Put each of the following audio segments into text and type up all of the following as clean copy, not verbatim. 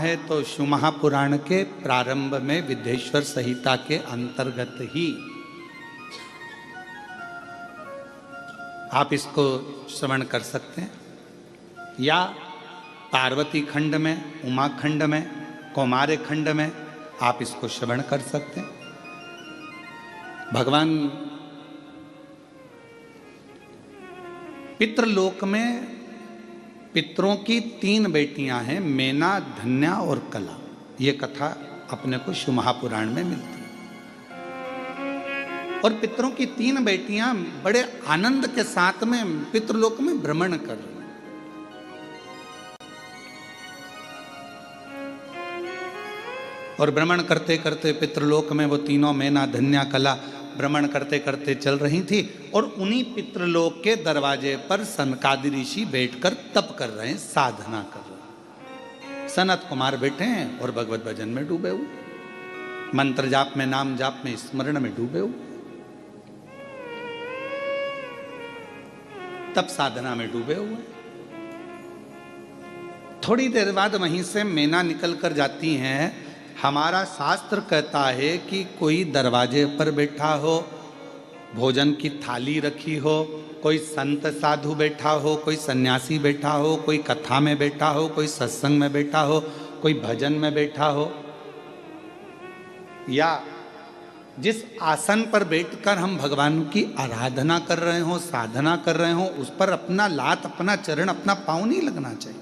है तो शिव महापुराण के प्रारंभ में विद्येश्वर संहिता के अंतर्गत ही आप इसको श्रवण कर सकते हैं, या पार्वती खंड में, उमा खंड में, कौमार्य खंड में आप इसको श्रवण कर सकते हैं। भगवान पितृलोक में पितरों की 3 बेटियां हैं, मेना, धन्या और कला। ये कथा अपने को शिव महापुराण में मिलती है। और पितरों की 3 बेटियां बड़े आनंद के साथ में पितृलोक में भ्रमण कर रही। और भ्रमण करते करते पितृलोक में वो तीनों, मेना, धन्या, कला, भ्रमण करते करते चल रही थी। और उन्हीं पितृलोक के दरवाजे पर सनकादि ऋषि बैठकर तप कर रहे हैं, साधना कर रहे हैं। सनत कुमार बैठे हैं और भगवत भजन में डूबे हुए, मंत्र जाप में, नाम जाप में, स्मरण में डूबे हुए, तप साधना में डूबे हुए। थोड़ी देर बाद वहीं से मेना निकल कर जाती हैं। हमारा शास्त्र कहता है कि कोई दरवाजे पर बैठा हो, भोजन की थाली रखी हो, कोई संत साधु बैठा हो, कोई सन्यासी बैठा हो, कोई कथा में बैठा हो, कोई सत्संग में बैठा हो, कोई भजन में बैठा हो, या जिस आसन पर बैठकर हम भगवान की आराधना कर रहे हो, साधना कर रहे हो, उस पर अपना लात, अपना चरण, अपना पाँव नहीं लगना चाहिए।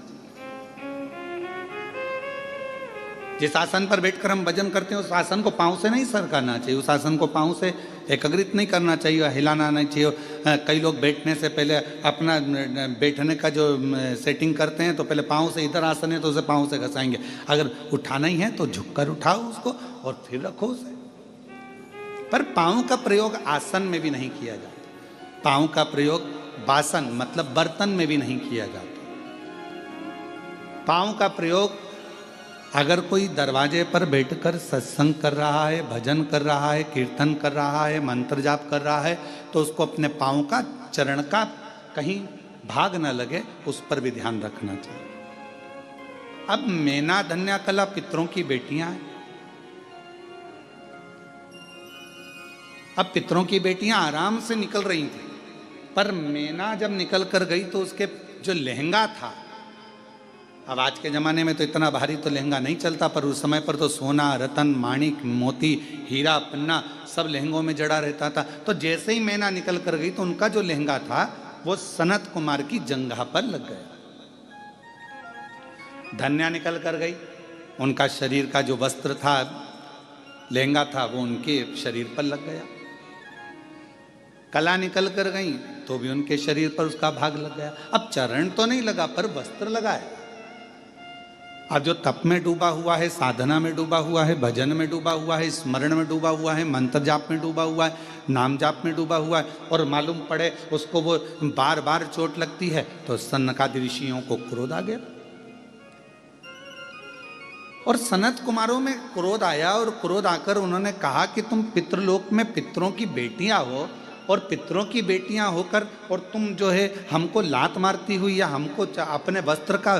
जिस आसन पर बैठकर हम भजन करते हैं उस आसन को पाँव से नहीं सरकाना चाहिए, उस आसन को पाँव से एकत्रित नहीं करना चाहिए, हिलाना नहीं चाहिए। कई लोग बैठने से पहले अपना बैठने का जो सेटिंग करते हैं तो पहले पाँव से, इधर आसन है तो उसे पाँव से घसाएंगे। अगर उठाना ही है तो झुककर उठाओ उसको और फिर रखो उसे। पर पाँव का प्रयोग आसन में भी नहीं किया जाता, पाँव का प्रयोग बासन मतलब बर्तन में भी नहीं किया जाता। पाँव का प्रयोग अगर कोई दरवाजे पर बैठकर सत्संग कर रहा है, भजन कर रहा है, कीर्तन कर रहा है, मंत्र जाप कर रहा है, तो उसको अपने पाँव का, चरण का कहीं भाग न लगे, उस पर भी ध्यान रखना चाहिए। अब मेना, धन्या, कला पितरों की बेटियां हैं। अब पितरों की बेटियां आराम से निकल रही थी, पर मेना जब निकल कर गई तो उसके जो लहंगा था, अब आज के ज़माने में तो इतना भारी तो लहंगा नहीं चलता, पर उस समय पर तो सोना, रतन, माणिक, मोती, हीरा, पन्ना सब लहंगों में जड़ा रहता था। तो जैसे ही मैना निकल कर गई तो उनका जो लहंगा था वो सनत कुमार की जंघा पर लग गया। धन्या निकल कर गई, उनका शरीर का जो वस्त्र था, लहंगा था, वो उनके शरीर पर लग गया। कला निकल कर गई तो भी उनके शरीर पर उसका भाग लग गया। अब चरण तो नहीं लगा पर वस्त्र लगा है। अब जो तप में डूबा हुआ है, साधना में डूबा हुआ है, भजन में डूबा हुआ है, स्मरण में डूबा हुआ है, मंत्र जाप में डूबा हुआ है, नाम जाप में डूबा हुआ है, और मालूम पड़े उसको वो बार बार चोट लगती है, तो सनकादि ऋषियों को क्रोध आ गया। और सनत कुमारों में क्रोध आया, और क्रोध आकर उन्होंने कहा कि तुम पितृलोक में पितरों की बेटियां हो, और पितरों की बेटियां होकर और तुम जो है हमको लात मारती हुई या हमको अपने वस्त्र का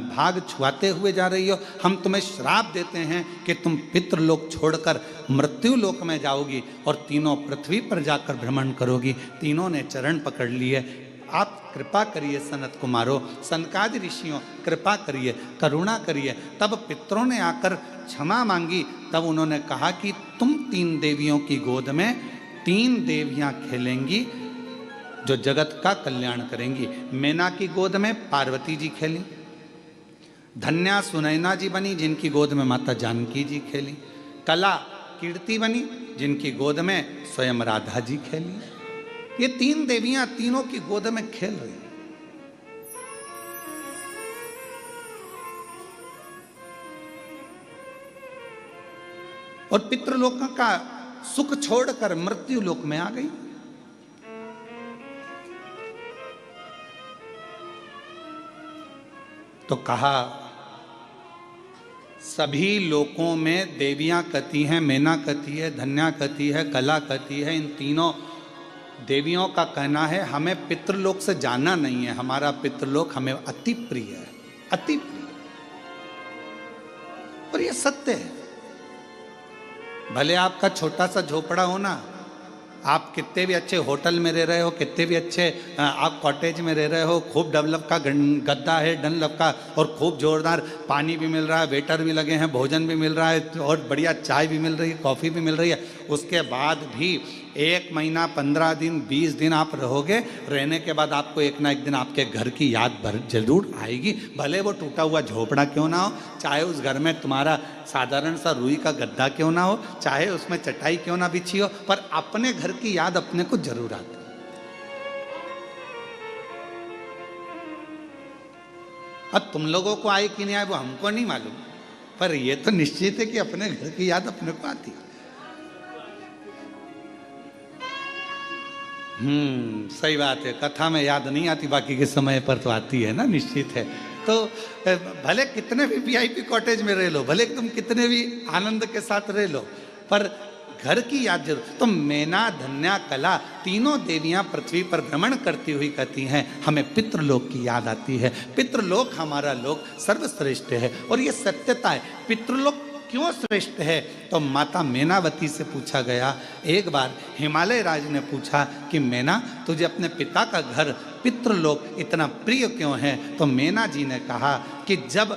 भाग छुआते हुए जा रही हो। हम तुम्हें श्राप देते हैं कि तुम पितृलोक छोड़कर मृत्यु लोक में जाओगी और तीनों पृथ्वी पर जाकर भ्रमण करोगी। तीनों ने चरण पकड़ लिए। आप कृपा करिए सनत कुमारों, सनकादि ऋषियों, कृपा करिए, करुणा करिए। तब पितरों ने आकर क्षमा मांगी। तब उन्होंने कहा कि तुम 3 देवियों की गोद में 3 देवियां खेलेंगी जो जगत का कल्याण करेंगी। मेना की गोद में पार्वती जी खेली, धन्या सुनैना जी बनी जिनकी गोद में माता जानकी जी खेली, कला कीर्ति बनी जिनकी गोद में स्वयं राधा जी खेली। ये 3 देवियां तीनों की गोद में खेल रही। और पितृलोक का सुख छोड़कर मृत्यु लोक में आ गई। तो कहा सभी लोकों में देवियां कती हैं, मेना कती है, धन्या कती है, कला कती है। इन तीनों देवियों का कहना है हमें पितृलोक से जाना नहीं है, हमारा पितृलोक हमें अति प्रिय है, अति प्रिय। और ये सत्य है। भले आपका छोटा सा झोपड़ा हो ना, आप कितने भी अच्छे होटल में रह रहे हो, कितने भी अच्छे आप कॉटेज में रह रहे हो, खूब डनलप का गद्दा है डनलप का, और खूब जोरदार पानी भी मिल रहा है, वेटर भी लगे हैं, भोजन भी मिल रहा है, और बढ़िया चाय भी मिल रही है, कॉफ़ी भी मिल रही है, उसके बाद भी 1 महीना 15 दिन 20 दिन आप रहोगे, रहने के बाद आपको एक ना एक दिन आपके घर की याद जरूर आएगी। भले वो टूटा हुआ झोपड़ा क्यों ना हो, चाहे उस घर में तुम्हारा साधारण सा रुई का गद्दा क्यों ना हो, चाहे उसमें चटाई क्यों ना बिछी हो, पर अपने घर की याद अपने को जरूर आती। अब तुम लोगों को आए कि नहीं आए वो हमको नहीं मालूम, पर ये तो निश्चित है कि अपने घर की याद अपने को आती। सही बात है, कथा में याद नहीं आती, बाकी के समय पर तो आती है ना, निश्चित है। तो भले कितने भी वीआईपी कॉटेज में रह लो, भले तुम कितने भी आनंद के साथ रह लो, पर घर की याद जरूर। तो मैना, धन्या, कला तीनों देवियां पृथ्वी पर भ्रमण करती हुई कहती हैं हमें पितृलोक की याद आती है। पितृलोक हमारा लोक सर्वश्रेष्ठ है, और ये सत्यता है। पितृलोक क्यों श्रेष्ठ है, तो माता मैनावती से पूछा गया। एक बार हिमालय राज ने पूछा कि मैना, तुझे अपने पिता का घर पितृलोक इतना प्रिय क्यों है? तो मैना जी ने कहा कि जब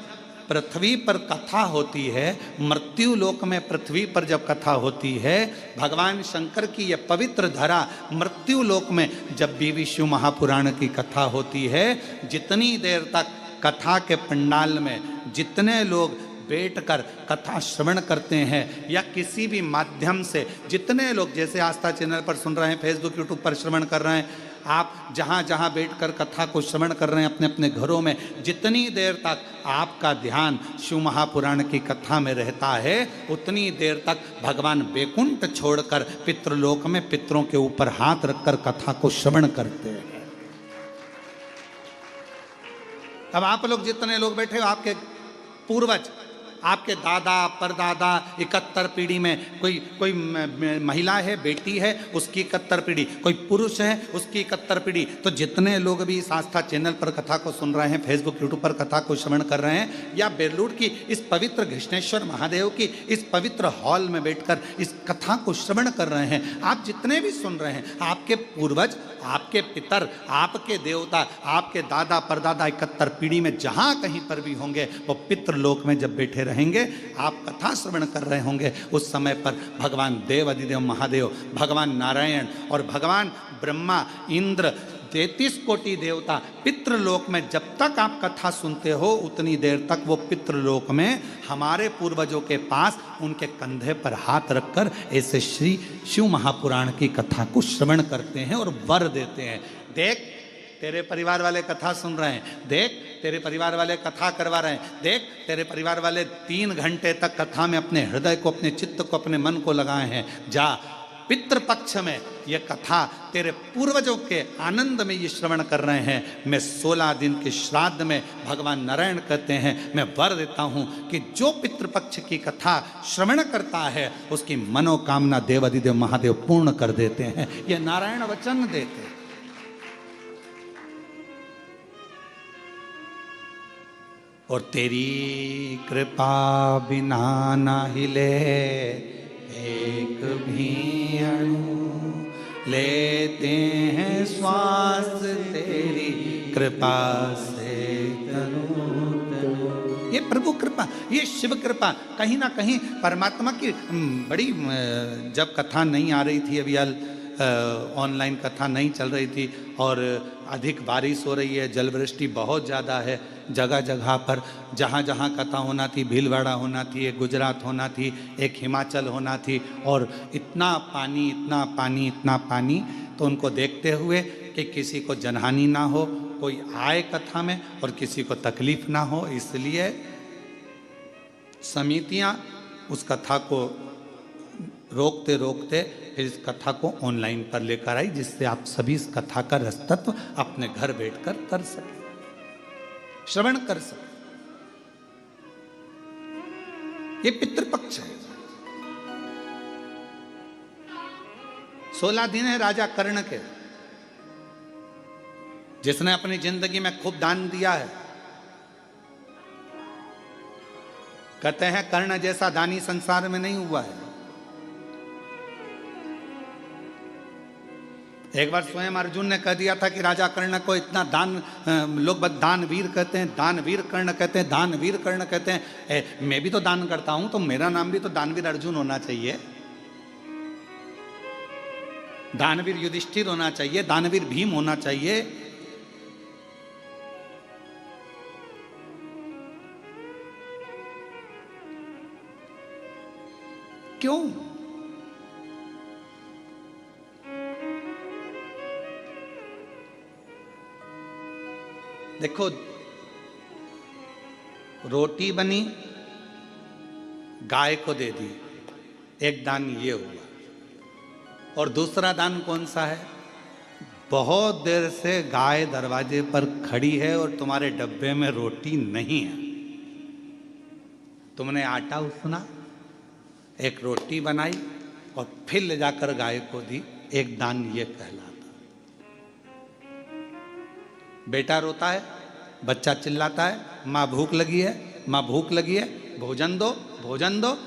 पृथ्वी पर कथा होती है, मृत्यु लोक में पृथ्वी पर जब कथा होती है, भगवान शंकर की यह पवित्र धरा मृत्यु लोक में जब भी विष्णु महापुराण की कथा होती है, जितनी देर तक कथा के पंडाल में जितने लोग बैठकर कथा श्रवण करते हैं, या किसी भी माध्यम से जितने लोग, जैसे आस्था चैनल पर सुन रहे हैं, फेसबुक यूट्यूब पर श्रवण कर रहे हैं, आप जहाँ जहाँ बैठकर कथा को श्रवण कर रहे हैं अपने अपने घरों में, जितनी देर तक आपका ध्यान शिव महापुराण की कथा में रहता है, उतनी देर तक भगवान बैकुंठ छोड़कर पितृलोक में पितरों के ऊपर हाथ रखकर कथा को श्रवण करते हैं। अब आप लोग जितने लोग बैठे हो, आपके पूर्वज, आपके दादा परदादा 71 पीढ़ी में, कोई महिला है, बेटी है, उसकी 71 पीढ़ी, कोई पुरुष है, उसकी 71 पीढ़ी। तो जितने लोग भी इस आस्था चैनल पर कथा को सुन रहे हैं, फेसबुक यूट्यूब पर कथा को श्रवण कर रहे हैं, या बेलूर की इस पवित्र घृष्णेश्वर महादेव की इस पवित्र हॉल में बैठकर इस कथा को श्रवण कर रहे हैं, आप जितने भी सुन रहे हैं, आपके पूर्वज, आपके पितर, आपके देवता, आपके दादा परदादा 71 पीढ़ी में जहाँ कहीं पर भी होंगे, वो पितृलोक में जब बैठे रहेंगे, आप कथा श्रवण कर रहे होंगे, उस समय पर भगवान देव अधिदेव महादेव, भगवान नारायण और भगवान ब्रह्मा, इंद्र, 33 कोटि देवता पितृलोक में जब तक आप कथा सुनते हो, उतनी देर तक वो पितृलोक में हमारे पूर्वजों के पास उनके कंधे पर हाथ रखकर ऐसे श्री शिव महापुराण की कथा को श्रवण करते हैं और वर देते हैं। देख तेरे परिवार वाले कथा सुन रहे हैं, देख तेरे परिवार वाले कथा करवा रहे हैं, देख तेरे परिवार वाले 3 घंटे तक कथा में अपने हृदय को, अपने चित्त को, अपने मन को लगाए हैं। जा पितृपक्ष में ये कथा तेरे पूर्वजों के आनंद में ये श्रवण कर रहे हैं। मैं 16 दिन के श्राद्ध में भगवान नारायण कहते हैं, मैं वर देता हूँ कि जो पितृपक्ष की कथा श्रवण करता है, उसकी मनोकामना देव अधिदेव महादेव पूर्ण कर देते हैं। ये नारायण वचन देते हैं। और तेरी कृपा बिना ना हिले एक भी अणु, लेते हैं श्वास तेरी कृपा से तनु। ये प्रभु कृपा, ये शिव कृपा, कहीं ना कहीं परमात्मा की बड़ी, जब कथा नहीं आ रही थी, अभी ऑनलाइन कथा नहीं चल रही थी और अधिक बारिश हो रही है, जल वृष्टि बहुत ज़्यादा है, जगह जगह पर जहाँ जहाँ कथा होना थी, भीलवाड़ा होना थी, एक गुजरात होना थी, एक हिमाचल होना थी, और इतना पानी, इतना पानी, इतना पानी। तो उनको देखते हुए कि किसी को जनहानि ना हो, कोई आए कथा में और किसी को तकलीफ ना हो, इसलिए समितियाँ उस कथा को रोकते रोकते फिर इस कथा को ऑनलाइन पर लेकर आई, जिससे आप सभी इस कथा का रसतत्व अपने घर बैठकर कर सकें, श्रवण कर सकें। ये पितृपक्ष है। 16 दिन है राजा कर्ण के, जिसने अपनी जिंदगी में खूब दान दिया है। कहते हैं कर्ण जैसा दानी संसार में नहीं हुआ है। एक बार स्वयं अर्जुन ने कह दिया था कि राजा कर्ण को इतना दान, लोग बस दानवीर कहते हैं, दानवीर कर्ण कहते हैं, दानवीर कर्ण कहते हैं। मैं भी तो दान करता हूं, तो मेरा नाम भी तो दानवीर अर्जुन होना चाहिए, दानवीर युधिष्ठिर होना चाहिए, दानवीर भीम होना चाहिए। क्यों? देखो, रोटी बनी, गाय को दे दी, एक दान ये हुआ। और दूसरा दान कौन सा है? बहुत देर से गाय दरवाजे पर खड़ी है और तुम्हारे डब्बे में रोटी नहीं है, तुमने आटा उसना, एक रोटी बनाई और फिर ले जाकर गाय को दी, एक दान ये कहलाता। बेटा रोता है, बच्चा चिल्लाता है, माँ भूख लगी है, माँ भूख लगी है, भोजन दो, भोजन दो।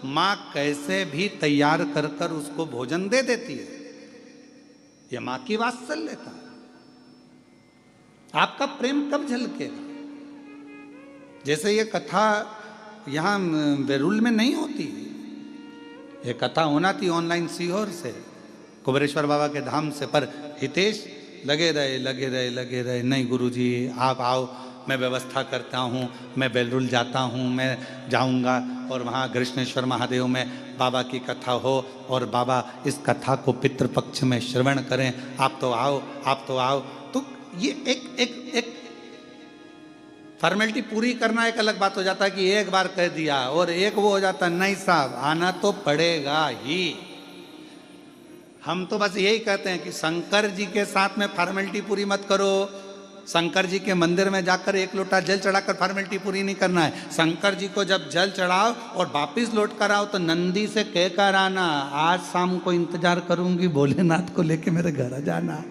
माँ कैसे भी तैयार कर कर उसको भोजन दे देती है। ये माँ की वात्सल्यता। आपका प्रेम कब झलकेगा? जैसे ये कथा यहाँ वेरुल में नहीं होती, ये कथा होना थी ऑनलाइन सीहोर से, कुबेरेश्वर बाबा के धाम से, पर हितेश लगे रहे, नहीं गुरुजी आप आओ, मैं व्यवस्था करता हूँ, मैं बेलरुल जाता हूँ, मैं जाऊँगा और वहाँ कृष्णेश्वर महादेव में बाबा की कथा हो और बाबा इस कथा को पितृपक्ष में श्रवण करें, आप तो आओ, आप तो आओ। तो ये एक फॉर्मेलिटी पूरी करना एक अलग बात हो जाता है कि एक बार कह दिया, और एक वो हो जाता नहीं साहब, आना तो पड़ेगा ही। हम तो बस यही कहते हैं कि शंकर जी के साथ में फॉर्मेलिटी पूरी मत करो। शंकर जी के मंदिर में जाकर एक लोटा जल चढ़ाकर फॉर्मेलिटी पूरी नहीं करना है। शंकर जी को जब जल चढ़ाओ और वापिस लौट कर आओ तो नंदी से कहकर आना, आज शाम को इंतजार करूंगी भोलेनाथ को लेके मेरे घर आ जाना।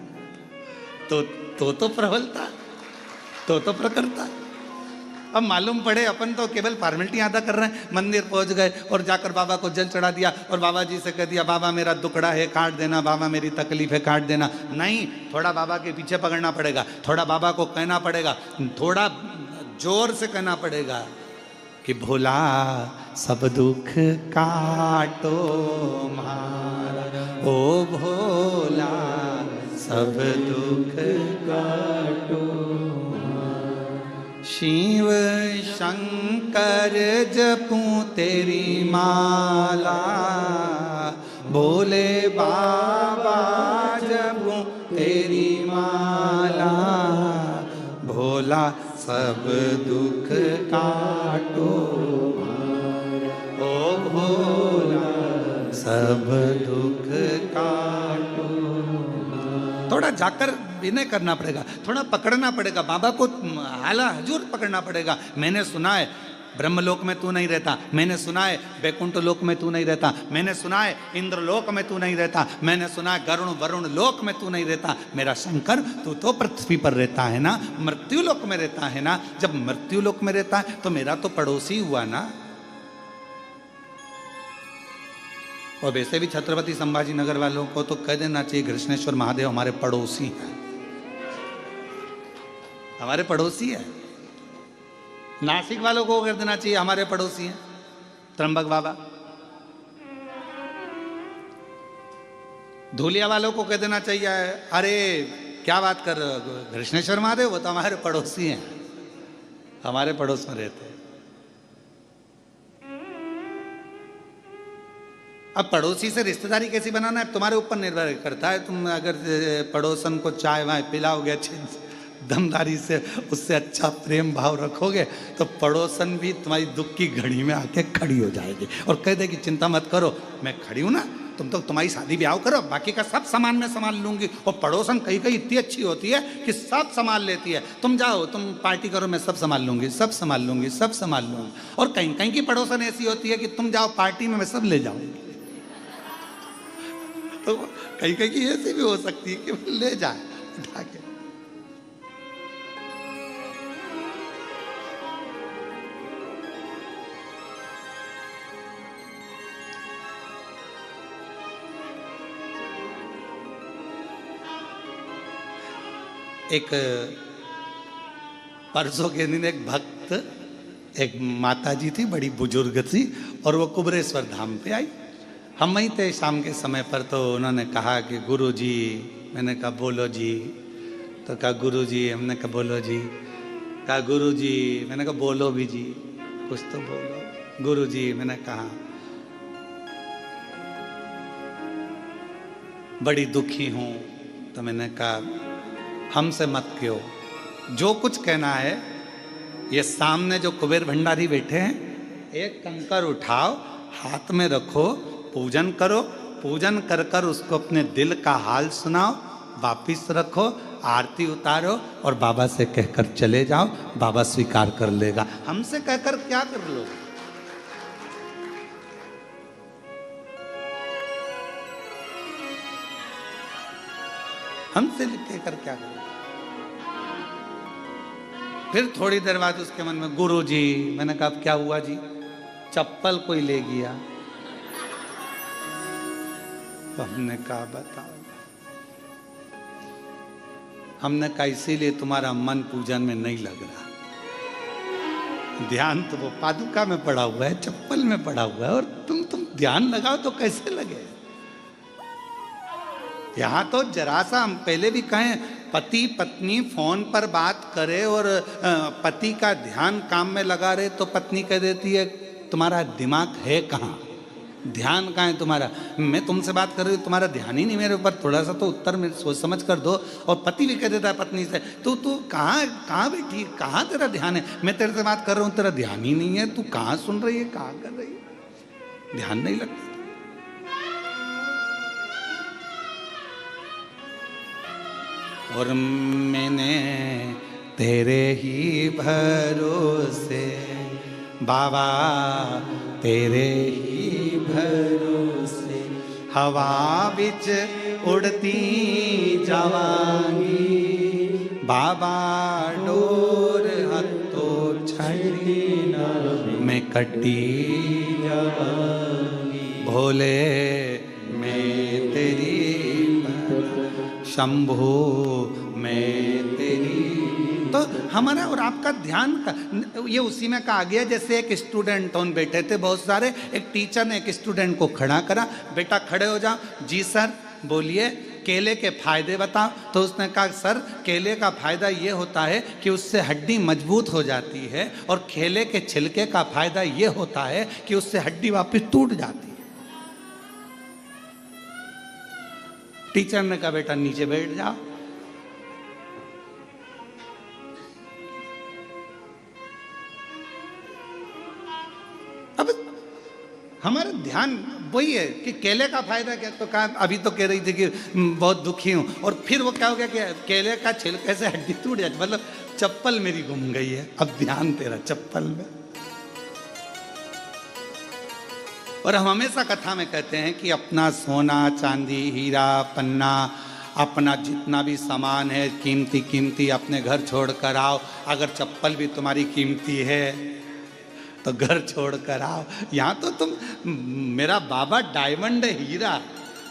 तो प्रबलता, तो प्रकरता। अब मालूम पड़े अपन तो केवल फॉर्मेलिटी अदा कर रहे हैं, मंदिर पहुंच गए और जाकर बाबा को जल चढ़ा दिया और बाबा जी से कह दिया बाबा मेरा दुखड़ा है काट देना, बाबा मेरी तकलीफ है काट देना। नहीं, थोड़ा बाबा के पीछे पकड़ना पड़ेगा, थोड़ा बाबा को कहना पड़ेगा, थोड़ा जोर से कहना पड़ेगा कि भोला सब दुख काटो मारा, ओ भोला सब दुख काटो। शिव शंकर जपूं तेरी माला, भोले बाबा जपूं तेरी माला, भोला सब दुख काटो, ओ भोला सब दुख काटो। थोड़ा जाकर विनय करना पड़ेगा, थोड़ा पकड़ना पड़ेगा बाबा को, हाला हजूर पकड़ना पड़ेगा। मैंने सुना है ब्रह्मलोक में तू नहीं रहता, मैंने सुना है वैकुंठ लोक में तू नहीं रहता, मैंने सुना है इंद्रलोक में तू नहीं रहता, मैंने सुना है गरुण वरुण लोक में तू नहीं रहता। मेरा शंकर तू तो पृथ्वी पर रहता है ना, मृत्यु लोक में रहता है ना। जब मृत्यु लोक में रहता है तो मेरा तो पड़ोसी हुआ ना। और वैसे भी छत्रपति संभाजी नगर वालों को तो कह देना चाहिए कृष्णेश्वर महादेव हमारे पड़ोसी हैं, हमारे पड़ोसी है। नासिक वालों को कर देना चाहिए हमारे पड़ोसी हैं त्र्यंबक बाबा। धूलिया वालों को कह देना चाहिए अरे क्या बात कर रहे हो, कृष्णेश्वर महादेव वो तो हमारे पड़ोसी हैं, हमारे पड़ोस में रहते हैं। अब पड़ोसी से रिश्तेदारी कैसी बनाना है तुम्हारे ऊपर निर्भर करता है। तुम अगर पड़ोसन को चाय वाय पिलाओगे अच्छी दमदारी से, उससे अच्छा प्रेम भाव रखोगे तो पड़ोसन भी तुम्हारी दुख की घड़ी में आके खड़ी हो जाएगी और कह देगी चिंता मत करो मैं खड़ी हूं ना, तुम तो तुम्हारी शादी ब्याह करो, बाकी का सब सामान मैं संभाल लूंगी। और पड़ोसन कहीं कहीं इतनी अच्छी होती है कि सब संभाल लेती है, तुम जाओ तुम पार्टी करो मैं सब संभाल लूंगी, सब संभाल लूंगी, सब संभाल लूंगी। और कहीं कहीं की पड़ोसन ऐसी होती है कि तुम जाओ पार्टी में मैं सब ले जाऊंगी। तो कहीं कहीं की ऐसी भी हो सकती है कि ले जाए उठा के। एक परसों के दिन एक भक्त, एक माता जी थी बड़ी बुजुर्ग थी, और वो कुबरेश्वर धाम पे आई। हम वहीं थे शाम के समय पर, तो उन्होंने कहा कि गुरु जी, मैंने कहा बोलो जी, तो कहा गुरु जी, हमने कहा बोलो जी, कहा गुरु जी, मैंने कहा बोलो भी जी, कुछ तो बोलो। गुरु जी, मैंने कहा बड़ी दुखी हूं। तो मैंने कहा हमसे मत कहो, जो कुछ कहना है, ये सामने जो कुबेर भंडारी बैठे हैं, एक कंकर उठाओ, हाथ में रखो, पूजन करो, पूजन कर कर उसको अपने दिल का हाल सुनाओ, वापिस रखो, आरती उतारो और बाबा से कहकर चले जाओ, बाबा स्वीकार कर लेगा। हमसे कहकर क्या कर लो? हमसे कहकर क्या करो? फिर थोड़ी देर बाद उसके मन में गुरु जी, मैंने कहा क्या हुआ जी? चप्पल कोई ले गया। तो हमने कहा बताओ। हमने कहा इसीलिए तुम्हारा मन पूजन में नहीं लग रहा। ध्यान तो वो पादुका में पड़ा हुआ है, चप्पल में पड़ा हुआ है, और तुम ध्यान लगाओ तो कैसे लगे? यहां तो जरा सा, हम पहले भी कहें, पति पत्नी फोन पर बात करे और पति का ध्यान काम में लगा रहे, तो पत्नी कह देती है तुम्हारा दिमाग है कहाँ, ध्यान कहाँ है तुम्हारा? मैं तुमसे बात कर रही हूँ, तुम्हारा ध्यान ही नहीं मेरे ऊपर, थोड़ा सा तो उत्तर में सोच समझ कर दो। और पति भी कह देता है पत्नी से, तू कहाँ बैठी, कहाँ तेरा ध्यान है? मैं तेरे से बात कर रहा हूँ, तेरा ध्यान ही नहीं है, तू कहाँ सुन रही है, कहाँ कर रही है, ध्यान नहीं लगता। और मैंने तेरे ही भरोसे बाबा, तेरे ही भरोसे हवा बिच उड़ती जावांगी, बाबा डोर हथो छड़ी मैं कटी जावांगी, भोले मैं तेरी, शंभो मैं तेरी। तो हमारा और आपका ध्यान का ये उसी में कहा गया, जैसे एक स्टूडेंट ऑन बैठे थे बहुत सारे, एक टीचर ने एक स्टूडेंट को खड़ा करा, बेटा खड़े हो जाओ। जी सर, बोलिए केले के फायदे बताओ। तो उसने कहा सर, केले का फायदा ये होता है कि उससे हड्डी मजबूत हो जाती है, और केले के छिलके का फायदा ये होता है कि उससे हड्डी वापस टूट जाती है। टीचर ने कहा बेटा नीचे बैठ जाओ। अब हमारा ध्यान वही है कि केले का फायदा क्या, तो कहा अभी तो कह रही थी कि बहुत दुखी हूं, और फिर वो क्या हो गया कि केले का छिलके से हड्डी टूट जाती, मतलब चप्पल मेरी गुम गई है, अब ध्यान तेरा चप्पल में। और हम हमेशा कथा में कहते हैं कि अपना सोना चांदी हीरा पन्ना, अपना जितना भी सामान है कीमती कीमती, अपने घर छोड़ कर आओ। अगर चप्पल भी तुम्हारी कीमती है तो घर छोड़ कर आओ। यहाँ तो तुम, मेरा बाबा डायमंड हीरा,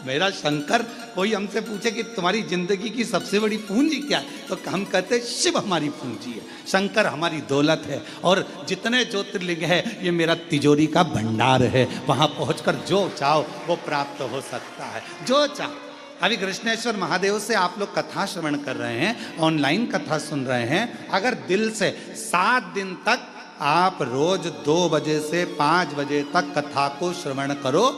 मेरा शंकर, कोई हमसे पूछे कि तुम्हारी जिंदगी की सबसे बड़ी पूंजी क्या है, तो हम कहते हैं शिव हमारी पूंजी है, शंकर हमारी दौलत है, और जितने ज्योतिर्लिंग है ये मेरा तिजोरी का भंडार है। वहां पहुंचकर जो चाहो वो प्राप्त हो सकता है, जो चाहो। अभी कृष्णेश्वर महादेव से आप लोग कथा श्रवण कर रहे हैं, ऑनलाइन कथा सुन रहे हैं। अगर दिल से 7 दिन तक आप रोज 2 बजे से 5 बजे तक कथा को श्रवण करो,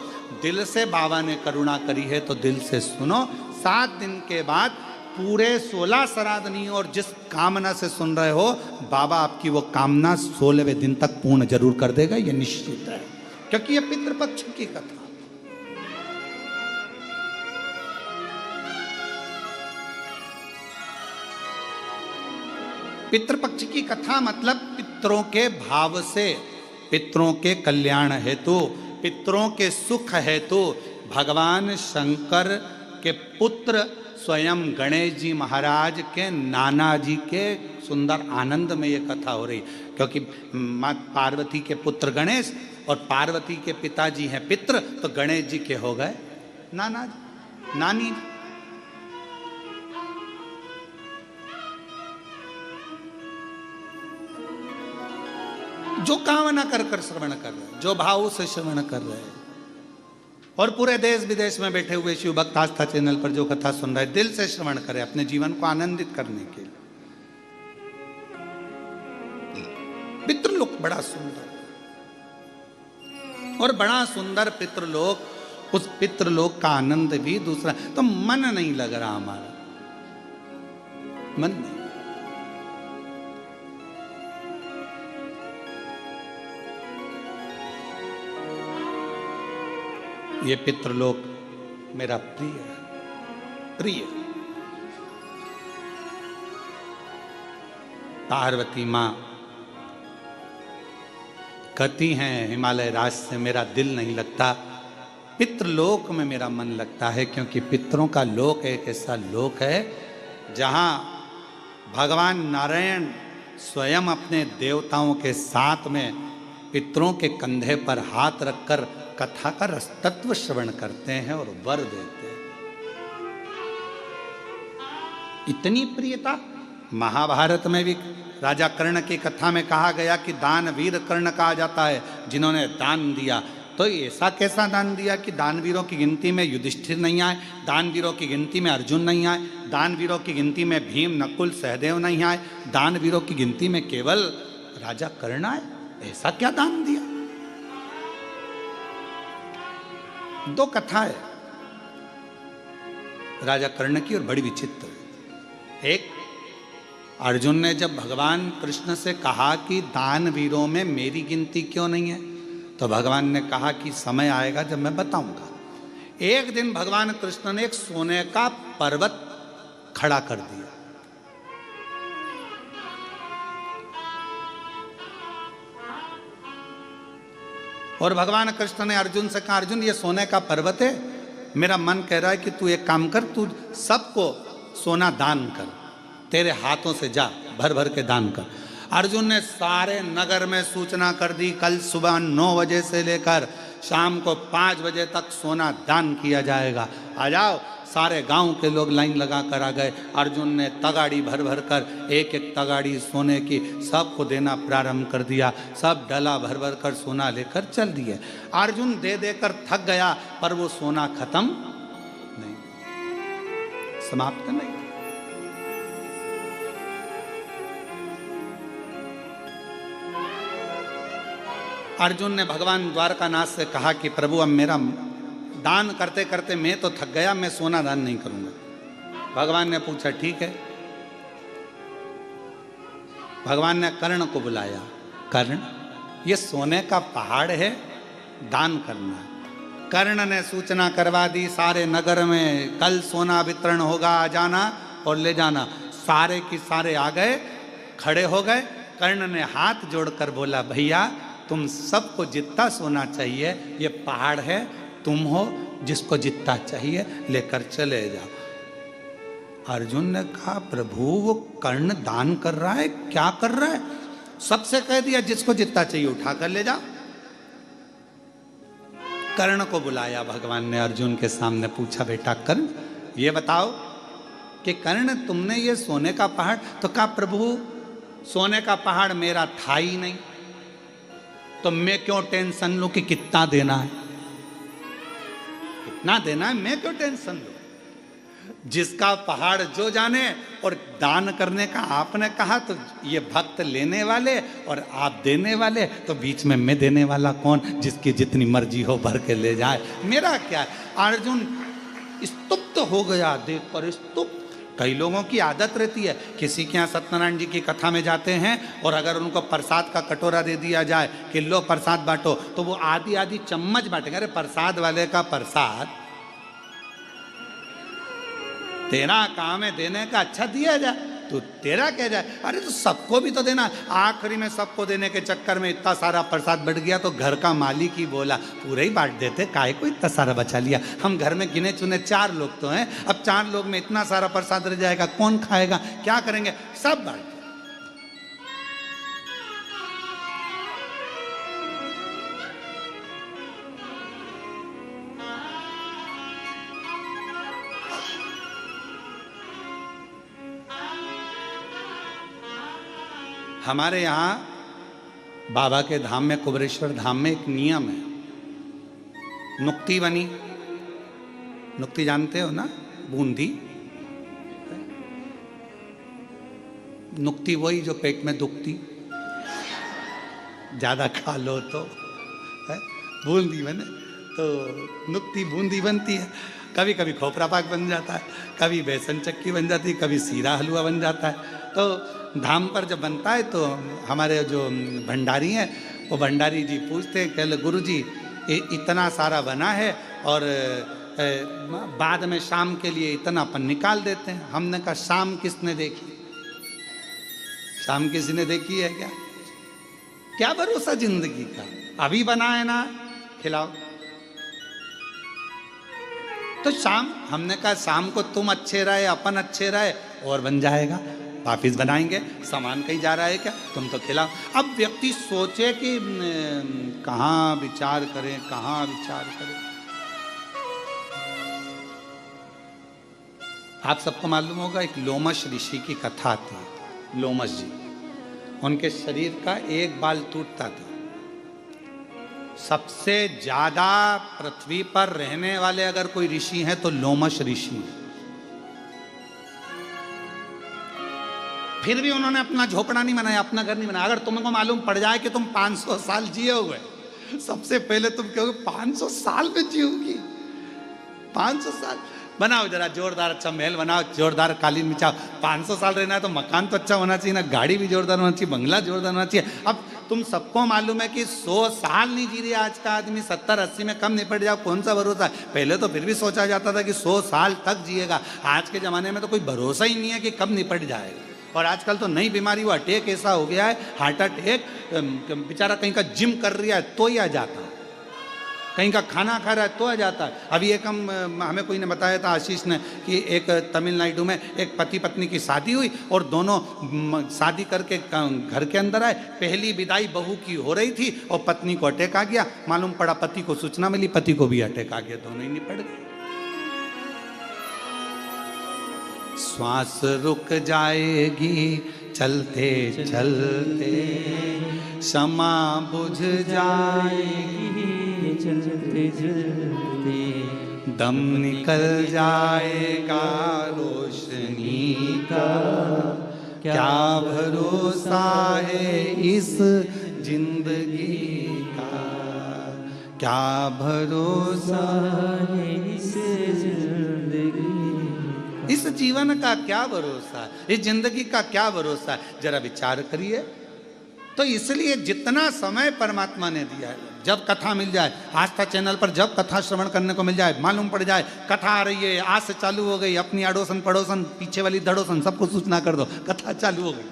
दिल से बाबा ने करुणा करी है तो दिल से सुनो। 7 दिन के बाद पूरे 16 श्राद्धनी और जिस कामना से सुन रहे हो, बाबा आपकी वो कामना 16वें दिन तक पूर्ण जरूर कर देगा, ये निश्चित है, क्योंकि ये पितृपक्ष की कथा। पितृपक्ष की कथा मतलब पितरों के भाव से, पितरों के कल्याण हेतु, पितरों के सुख हेतु भगवान शंकर के पुत्र स्वयं गणेश जी महाराज के नाना जी के सुंदर आनंद में ये कथा हो रही, क्योंकि माँ पार्वती के पुत्र गणेश और पार्वती के पिताजी हैं पितृ, तो गणेश जी के हो गए नाना जी, नानी। जो कामना कर कर श्रवण कर रहे, जो भाव से श्रवण कर रहे हैं, और पूरे देश विदेश में बैठे हुए शिव भक्त आस्था चैनल पर जो कथा सुन रहे, दिल से श्रवण करें अपने जीवन को आनंदित करने के लिए। पितृलोक बड़ा सुंदर, और बड़ा सुंदर पितृलोक, उस पितृलोक का आनंद भी दूसरा। तो मन नहीं लग रहा हमारा, मन नहीं। ये पितृलोक मेरा प्रिय प्रिय। पार्वती मां कहती हैं हिमालय राज से मेरा दिल नहीं लगता, पितृलोक में मेरा मन लगता है, क्योंकि पितरों का लोक एक ऐसा लोक है जहां भगवान नारायण स्वयं अपने देवताओं के साथ में पितरों के कंधे पर हाथ रखकर कथा का रसतत्व श्रवण करते हैं और वर देते हैं। इतनी प्रियता। महाभारत में भी राजा कर्ण की कथा में कहा गया कि दानवीर कर्ण कहा जाता है जिन्होंने दान दिया। तो ऐसा कैसा दान दिया कि दानवीरों की गिनती में युधिष्ठिर नहीं आए, दानवीरों की गिनती में अर्जुन नहीं आए, दानवीरों की गिनती में भीम नकुल सहदेव नहीं आए, दानवीरों की गिनती में केवल राजा कर्ण आए। ऐसा क्या दान दिया? दो कथा है राजा कर्ण की और बड़ी विचित्र। एक, अर्जुन ने जब भगवान कृष्ण से कहा कि दानवीरों में मेरी गिनती क्यों नहीं है, तो भगवान ने कहा कि समय आएगा जब मैं बताऊंगा। एक दिन भगवान कृष्ण ने एक सोने का पर्वत खड़ा कर दिया। और भगवान कृष्ण ने अर्जुन से कहा, अर्जुन ये सोने का पर्वत है, मेरा मन कह रहा है कि तू एक काम कर, तू सबको सोना दान कर, तेरे हाथों से जा भर भर के दान कर। अर्जुन ने सारे नगर में सूचना कर दी, कल सुबह 9 बजे से लेकर शाम को 5 बजे तक सोना दान किया जाएगा, आ जाओ। सारे गांव के लोग लाइन लगा कर आ गए। अर्जुन ने तगाड़ी भर भर कर एक एक तगाड़ी सोने की सबको देना प्रारंभ कर दिया। सब डला भर भर कर सोना लेकर चल दिए। अर्जुन दे देकर थक गया, पर वो सोना खत्म नहीं, समाप्त नहीं। अर्जुन ने भगवान द्वारकानाथ से कहा कि प्रभु अब मेरा दान करते करते मैं तो थक गया, मैं सोना दान नहीं करूंगा। भगवान ने पूछा ठीक है। भगवान ने कर्ण को बुलाया, कर्ण ये सोने का पहाड़ है, दान करना। कर्ण ने सूचना करवा दी सारे नगर में, कल सोना वितरण होगा, आ जाना और ले जाना। सारे की सारे आ गए, खड़े हो गए। कर्ण ने हाथ जोड़कर बोला, भैया तुम सबको जितना सोना चाहिए, ये पहाड़ है, तुम हो जिसको जितना चाहिए लेकर चले जाओ। अर्जुन ने कहा, प्रभु वो कर्ण दान कर रहा है, क्या कर रहा है? सबसे कह दिया जिसको जितना चाहिए उठा कर ले जाओ। कर्ण को बुलाया भगवान ने, अर्जुन के सामने पूछा, बेटा कर्ण ये बताओ कि कर्ण तुमने ये सोने का पहाड़, तो कहा प्रभु सोने का पहाड़ मेरा था ही नहीं, तो मैं क्यों टेंशन लूं कि कितना देना है, कितना देना है, मैं क्यों टेंशन लूं? जिसका पहाड़ जो जाने। और दान करने का आपने कहा, तो ये भक्त लेने वाले और आप देने वाले, तो बीच में मैं देने वाला कौन? जिसकी जितनी मर्जी हो भर के ले जाए, मेरा क्या है? अर्जुन स्तुप्त हो गया देखकर, स्तुप्त। कई लोगों की आदत रहती है, किसी के यहाँ सत्यनारायण जी की कथा में जाते हैं और अगर उनको प्रसाद का कटोरा दे दिया जाए कि लो प्रसाद बांटो, तो वो आधी आधी चम्मच बांटेंगे। अरे प्रसाद वाले का प्रसाद तेरा काम है देने का, अच्छा दिया जाए, तो तेरा क्या जाए? अरे तो सबको भी तो देना। आखिरी में सबको देने के चक्कर में इतना सारा प्रसाद बढ़ गया, तो घर का मालिक ही बोला पूरे ही बांट देते, काहे को इतना सारा बचा लिया? हम घर में गिने चुने 4 लोग तो हैं, अब 4 लोग में इतना सारा प्रसाद रह जाएगा, कौन खाएगा, क्या करेंगे? सब बांट। हमारे यहाँ बाबा के धाम में, कुबेरेश्वर धाम में एक नियम है, नुक्ति बनी, नुक्ति जानते हो ना, बूंदी, नुक्ति वही जो पेट में दुखती, ज्यादा खा लो तो है? बूंदी बने तो नुक्ति बूंदी बनती है। कभी कभी खोपरा पाक बन जाता है, कभी बेसन चक्की बन जाती है, कभी सीरा हलवा बन जाता है। तो धाम पर जब बनता है तो हमारे जो भंडारी हैं वो भंडारी जी पूछते हैं, कह गुरु जी इतना सारा बना है और बाद में शाम के लिए इतना अपन निकाल देते हैं। हमने कहा शाम किसने देखी, शाम किसी ने देखी है क्या? क्या भरोसा जिंदगी का, अभी बना है ना, खिलाओ। तो शाम, हमने कहा शाम को तुम अच्छे रहे, अपन अच्छे रहे और बन जाएगा, वापिस बनाएंगे, सामान कहीं जा रहा है क्या, तुम तो खिलाओ। अब व्यक्ति सोचे कि कहाँ विचार करें, कहाँ विचार करें। आप सबको मालूम होगा एक लोमश ऋषि की कथा आती है। लोमश जी, उनके शरीर का एक बाल टूटता था। सबसे ज्यादा पृथ्वी पर रहने वाले अगर कोई ऋषि हैं तो लोमश ऋषि हैं। फिर भी उन्होंने अपना झोपड़ा नहीं बनाया, अपना घर नहीं बनाया। अगर तुमको मालूम पड़ जाए कि तुम 500 साल जिए हुए, सबसे पहले तुम कहोगे 500 साल में जियोगी, 500 साल बनाओ, जरा जोरदार अच्छा महल बनाओ, जोरदार कालीन बिछाओ। 500 साल रहना है तो मकान तो अच्छा होना चाहिए ना, गाड़ी भी जोरदार होना चाहिए, बंगला जोरदार होना चाहिए। अब तुम सबको मालूम है कि 100 साल नहीं जी रहा आज का आदमी, 70-80 में कम निपट जाओ, कौन सा भरोसा है। पहले तो फिर भी सोचा जाता था कि 100 साल तक जिएगा, आज के ज़माने में तो कोई भरोसा ही नहीं है कि कब निपट जाएगा। और आजकल तो नई बीमारी, वो अटैक ऐसा हो गया है, हार्ट अटैक, बेचारा कहीं का जिम कर रहा है तो ही आ जाता है, कहीं का खाना खा रहा है तो आ जाता है। अभी एक हमें कोई ने बताया था, आशीष ने, कि एक तमिलनाडु में एक पति पत्नी की शादी हुई और दोनों शादी करके घर के अंदर आए। पहली विदाई बहू की हो रही थी और पत्नी को अटैक आ गया। मालूम पड़ा पति को सूचना मिली, पति को भी अटैक आ गया, दोनों ही निपट गए। श्वास रुक जाएगी चलते चलते, क्षमा बुझ जाएगी चलते चलते, दम निकल जाएगा रोशनी का, क्या भरोसा है इस जिंदगी का, क्या भरोसा है इस जिंदगी, इस जीवन का क्या भरोसा, इस जिंदगी का क्या भरोसा, जरा विचार करिए। तो इसलिए जितना समय परमात्मा ने दिया है, जब कथा मिल जाए, आस्था चैनल पर जब कथा श्रवण करने को मिल जाए, मालूम पड़ जाए कथा आ रही है, आज से चालू हो गई, अपनी अड़ोसन पड़ोसन पीछे वाली धड़ोसन सबको सूचना कर दो, कथा चालू हो गई।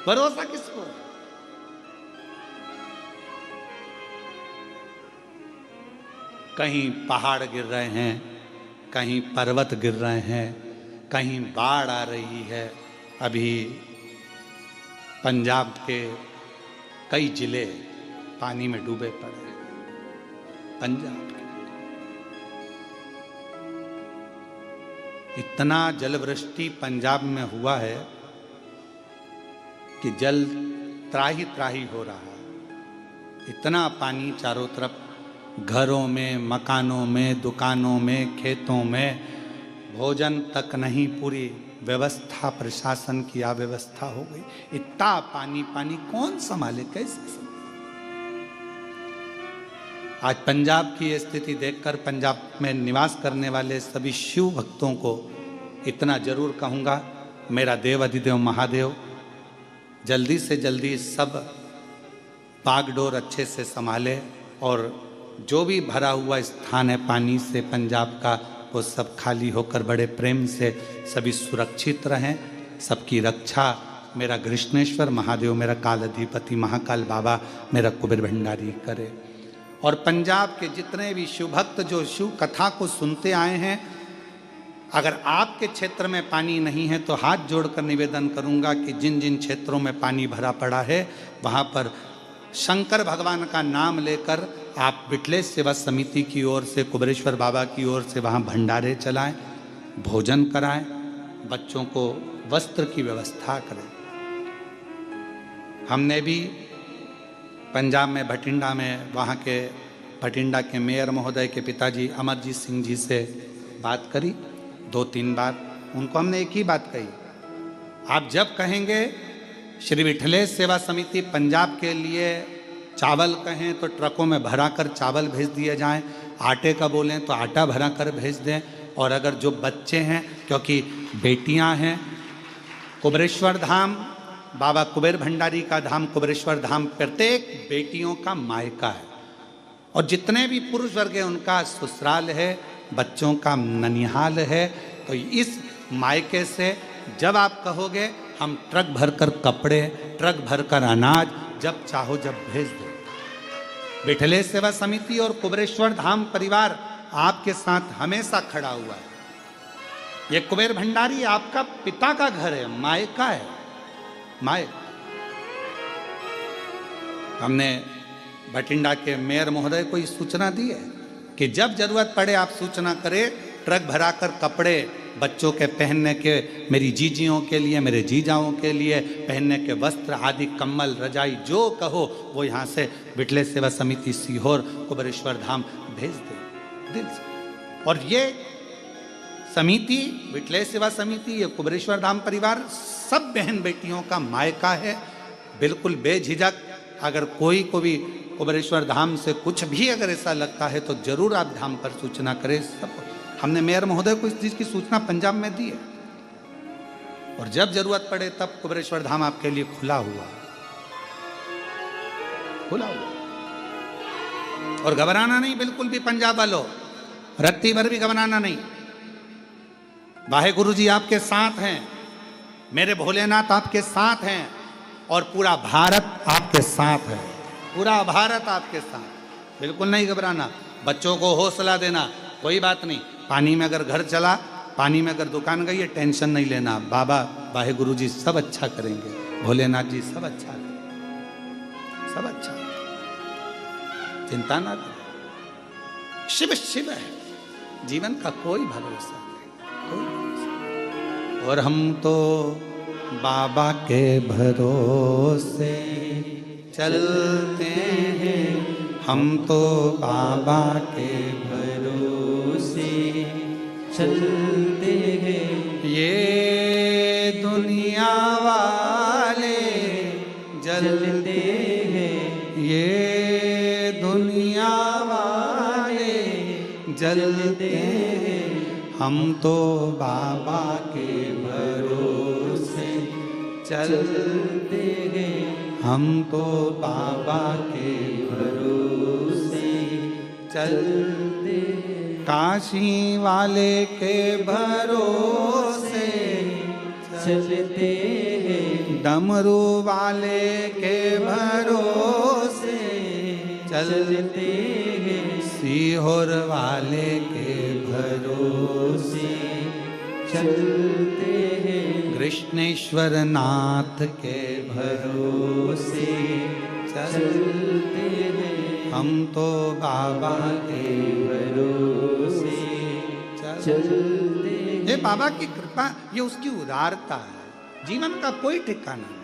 भरोसा किसको? कहीं पहाड़ गिर रहे हैं, कहीं पर्वत गिर रहे हैं, कहीं बाढ़ आ रही है। अभी पंजाब के कई जिले पानी में डूबे पड़े हैं। पंजाब के इतना जलवृष्टि पंजाब में हुआ है कि जल त्राही त्राही हो रहा है। इतना पानी चारों तरफ, घरों में, मकानों में, दुकानों में, खेतों में, भोजन तक नहीं, पूरी व्यवस्था, प्रशासन की अव्यवस्था हो गई। इतना पानी, पानी कौन संभाले, कैसे संभाले? आज पंजाब की स्थिति देखकर पंजाब में निवास करने वाले सभी शिव भक्तों को इतना जरूर कहूँगा, मेरा देव अधिदेव महादेव जल्दी से जल्दी सब बागडोर अच्छे से संभाले और जो भी भरा हुआ स्थान है पानी से पंजाब का, वो सब खाली होकर बड़े प्रेम से सभी सुरक्षित रहें। सबकी रक्षा मेरा कृष्णेश्वर महादेव, मेरा काल अधिपति महाकाल बाबा, मेरा कुबेर भंडारी करे। और पंजाब के जितने भी शिव भक्त जो शिव कथा को सुनते आए हैं, अगर आपके क्षेत्र में पानी नहीं है तो हाथ जोड़कर निवेदन करूंगा कि जिन जिन क्षेत्रों में पानी भरा पड़ा है वहाँ पर शंकर भगवान का नाम लेकर आप बिटलेश सेवा समिति की ओर से, कुबेरेश्वर बाबा की ओर से वहाँ भंडारे चलाएं, भोजन कराएं, बच्चों को वस्त्र की व्यवस्था करें। हमने भी पंजाब में भटिंडा में वहाँ के भटिंडा के मेयर महोदय के पिताजी अमरजीत सिंह जी से बात करी 2-3 बार। उनको हमने एक ही बात कही, आप जब कहेंगे श्री विठलेश सेवा समिति पंजाब के लिए चावल कहें तो ट्रकों में भरा कर चावल भेज दिए जाएं, आटे का बोलें तो आटा भरा कर भेज दें। और अगर जो बच्चे हैं, क्योंकि बेटियां हैं, कुबेरेश्वर धाम बाबा कुबेर भंडारी का धाम, कुबेरेश्वर धाम प्रत्येक बेटियों का मायका है, और जितने भी पुरुष वर्ग हैं उनका ससुराल है, बच्चों का ननिहाल है। तो इस मायके से जब आप कहोगे हम ट्रक भरकर कपड़े, ट्रक भरकर अनाज जब चाहो जब भेज दो। विठलेश सेवा समिति और कुबेरेश्वर धाम परिवार आपके साथ हमेशा खड़ा हुआ है। ये कुबेर भंडारी आपका पिता का घर है, मायका है, मायक। हमने भटिंडा के मेयर महोदय को इस सूचना दी है कि जब जरूरत पड़े आप सूचना करें, ट्रक भराकर कपड़े बच्चों के पहनने के, मेरी जीजियों के लिए, मेरे जीजाओं के लिए पहनने के वस्त्र आदि, कम्बल, रजाई, जो कहो वो यहाँ से विठलेश सेवा समिति सीहोर कुबेरेश्वर धाम भेज दे दिल से। और ये समिति, विठलेश सेवा समिति, ये कुबेरेश्वर धाम परिवार सब बहन बेटियों का मायका है। बिल्कुल बेझिझक अगर कोई को भी कुबेरेश्वर धाम से कुछ भी अगर ऐसा लगता है तो जरूर आप धाम पर सूचना करें। सब हमने मेयर महोदय को इस चीज की सूचना पंजाब में दी है, और जब जरूरत पड़े तब कुबेरेश्वर धाम आपके लिए खुला हुआ, खुला हुआ। और घबराना नहीं बिल्कुल भी पंजाब वालों, रत्ती भर भी घबराना नहीं। वाहेगुरु जी आपके साथ हैं, मेरे भोलेनाथ आपके साथ हैं, और पूरा भारत आपके साथ है, पूरा भारत आपके साथ। बिल्कुल नहीं घबराना, बच्चों को हौसला देना, कोई बात नहीं। पानी में अगर घर चला, पानी में अगर दुकान गई है, टेंशन नहीं लेना, बाबा वाहेगुरु जी सब अच्छा करेंगे, भोलेनाथ जी सब अच्छा करेंगे, सब अच्छा, चिंता ना करें। शिव शिव है, जीवन का कोई भरोसा नहीं, कोई भरोसा। और हम तो बाबा के भरोसे चलते हैं, हम तो बाबा के भरोसे चलते हैं। ये दुनिया वाले जलते हैं, ये दुनिया वाले जलते हैं, हम तो बाबा के भरोसे चलते हैं, हम तो बाबा के भरोसे चलते हैं। काशी वाले के भरोसे चलते हैं, डमरू वाले के भरोसे चलते हैं, सीहोर वाले के भरोसे चलते हैं, कृष्णेश्वर नाथ के भरोसे चलते हैं, हम तो बाबा के भरोसे चलते हैं। ये बाबा की कृपा, ये उसकी उदारता है, जीवन का कोई ठिकाना नहीं।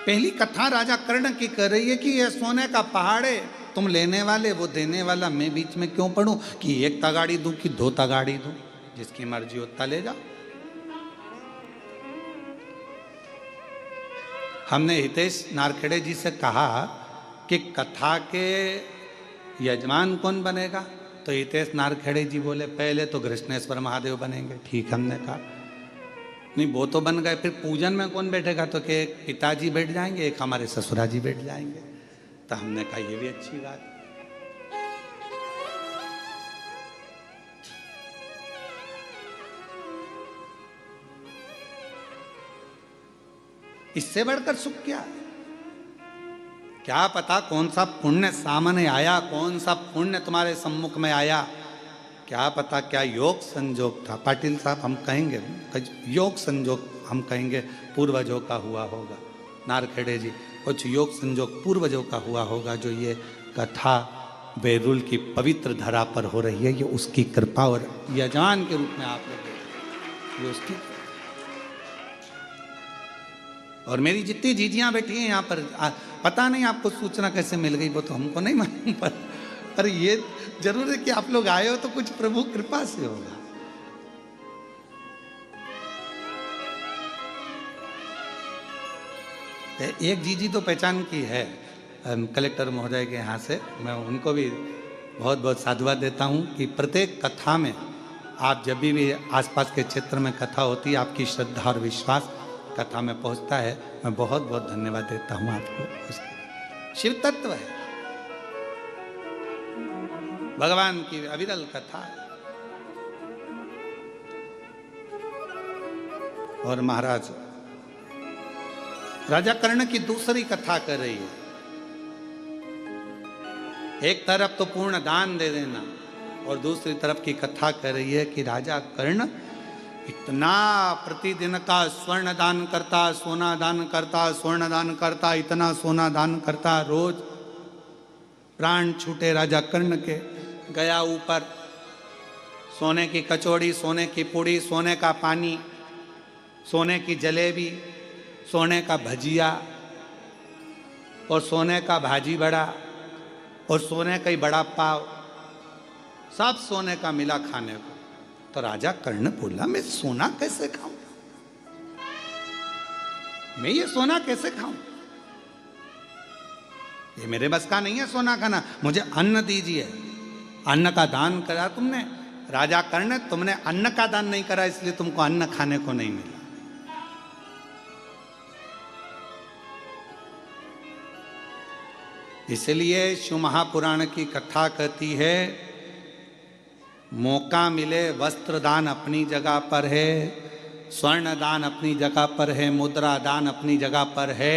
पहली कथा राजा कर्ण की कर रही है कि ये सोने का पहाड़ है, तुम लेने वाले वो देने वाला, मैं बीच में क्यों पढ़ूं कि एक तगाड़ी दूं कि 2 तगाड़ी दूं, जिसकी मर्जी उतना ले जाओ। हमने हितेश नारखेड़े जी से कहा कि कथा के यजमान कौन बनेगा, तो हितेश नारखेड़े जी बोले पहले तो कृष्णेश्वर महादेव बनेंगे। ठीक, हमने कहा नहीं वो तो बन गए, फिर पूजन में कौन बैठेगा, तो कि एक पिताजी बैठ जाएंगे, एक हमारे ससुरा जी बैठ जाएंगे। तो हमने कहा ये भी अच्छी बात। इससे बढ़कर सुख क्या है? क्या पता कौन सा पुण्य सामने आया, कौन सा पुण्य तुम्हारे सम्मुख में आया, क्या पता क्या योग संजोग था। पाटिल साहब हम कहेंगे योग संजोग, हम कहेंगे पूर्वजों का हुआ होगा। नारखेड़े जी कुछ योग संजोग पूर्वजों का हुआ होगा, जो ये कथा बैरुल की पवित्र धरा पर हो रही है, ये उसकी कृपा और यजमान के रूप में आप लोग, ये उसकी। और मेरी जितनी जीजियां बैठी हैं यहाँ पर, पता नहीं आपको सूचना कैसे मिल गई वो तो हमको नहीं मालूम, पर ये जरूर है कि आप लोग आए हो तो कुछ प्रभु कृपा से होगा। एक जीजी तो पहचान की है कलेक्टर महोदय के यहाँ से, मैं उनको भी बहुत बहुत साधुवाद देता हूँ कि प्रत्येक कथा में आप जब भी आसपास के क्षेत्र में कथा होती है, आपकी श्रद्धा और विश्वास कथा में पहुँचता है। मैं बहुत बहुत धन्यवाद देता हूँ आपको। शिव तत्व है, भगवान की अविरल कथा है। और महाराज राजा कर्ण की दूसरी कथा कर रही है। एक तरफ तो पूर्ण दान दे देना और दूसरी तरफ की कथा कर रही है कि राजा कर्ण इतना प्रतिदिन का स्वर्ण दान करता, सोना दान करता, स्वर्ण दान करता, इतना सोना दान करता, रोज प्राण छूटे राजा कर्ण के। गया ऊपर, सोने की कचौड़ी, सोने की पूड़ी, सोने का पानी, सोने की जलेबी, सोने का भजिया और सोने का भाजी बड़ा और सोने का ही बड़ा पाव, सब सोने का मिला खाने को। तो राजा कर्ण बोला, मैं सोना कैसे खाऊं, मैं ये सोना कैसे खाऊं, ये मेरे बस का नहीं है सोना खाना, मुझे अन्न दीजिए। अन्न का दान करा तुमने राजा कर्ण, तुमने अन्न का दान नहीं करा इसलिए तुमको अन्न खाने को नहीं मिला। इसलिए शिव महापुराण की कथा कहती है, मौका मिले वस्त्र दान अपनी जगह पर है, स्वर्ण दान अपनी जगह पर है, मुद्रा दान अपनी जगह पर है,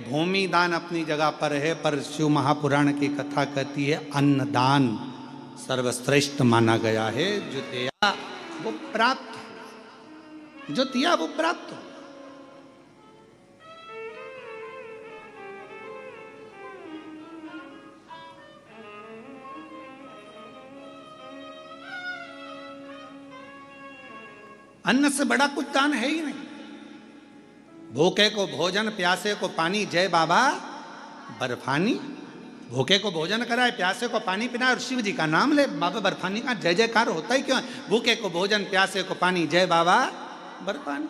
भूमि दान अपनी जगह पर है, पर शिव महापुराण की कथा कहती है अन्न दान सर्वश्रेष्ठ माना गया है। जो दिया वो प्राप्त हो, जो दिया वो प्राप्त हो। अन्न से बड़ा कुछ दान है ही नहीं। भूखे को भोजन, प्यासे को पानी, जय बाबा बर्फानी। भूखे को भोजन कराए, प्यासे को पानी पिलाए और शिव जी का नाम ले, बाबा बर्फानी का जय जयकार होता ही क्यों है। भूखे को भोजन, प्यासे को पानी, जय बाबा बर्फानी।